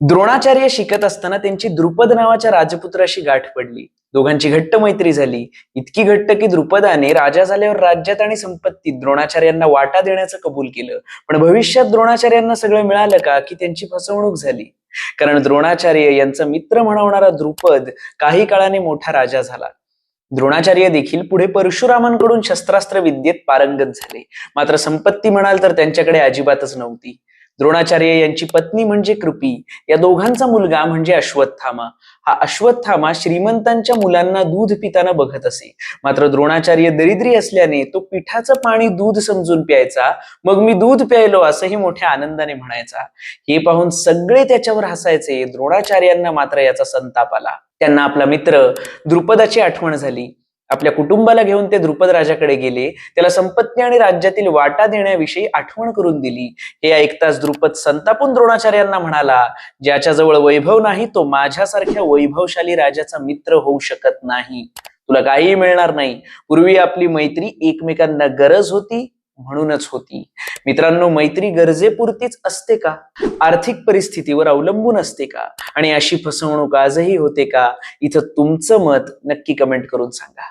द्रोणाचार्य शिकत असताना त्यांची द्रुपद नावाच्या राजपुत्राशी गाठ पडली. दोघांची घट्ट मैत्री झाली. इतकी घट्ट की द्रुपदाने राजा झाल्यावर राज्यात आणि संपत्तीत द्रोणाचार्यांना वाटा देण्याचं कबूल केलं. पण भविष्यात द्रोणाचार्यांना सगळं मिळालं का की त्यांची फसवणूक झाली? कारण द्रोणाचार्य यांचा मित्र म्हणवणारा द्रुपद काही काळाने मोठा राजा झाला. द्रोणाचार्य देखील पुढे परशुरामांकडून शस्त्रास्त्र विद्येत पारंगत झाले. मात्र संपत्ती म्हणाल तर त्यांच्याकडे अजिबातच नव्हती. द्रोणाचार्य यांची पत्नी म्हणजे कृपी, या दोघांचा मुलगा म्हणजे अश्वत्थामा. हा अश्वत्थामा श्रीमंतांच्या मुलांना दूध पिताना बघत असे. मात्र द्रोणाचार्य दरिद्री असल्याने तो पिठाचं पाणी दूध समजून प्यायचा. मग मी दूध प्यायलो असंही मोठ्या आनंदाने म्हणायचा. हे पाहून सगळे त्याच्यावर हसायचे. द्रोणाचार्यांना मात्र याचा संताप आला. त्यांना आपला मित्र द्रुपदाची आठवण झाली. आपल्या कुटुंबाला घेऊन ते द्रुपद राजाकडे गेले. त्याला संपत्ती आणि राज्यातील वाटा देण्याविषयी आठवण करून दिली. हे ऐकताच द्रुपद संतापून द्रोणाचार्यांना म्हणाला, ज्याच्याजवळ वैभव नाही तो माझ्यासारख्या वैभवशाली राजाचा मित्र होऊ शकत नाही. तुला काहीही मिळणार नाही. पूर्वी आपली मैत्री एकमेकांना गरज होती म्हणूनच होती. मित्रांनो, मैत्री गरजेपुरतीच असते का? आर्थिक परिस्थितीवर अवलंबून असते का? आणि अशी फसवणूक आजही होते का? इथं तुमचं मत नक्की कमेंट करून सांगा.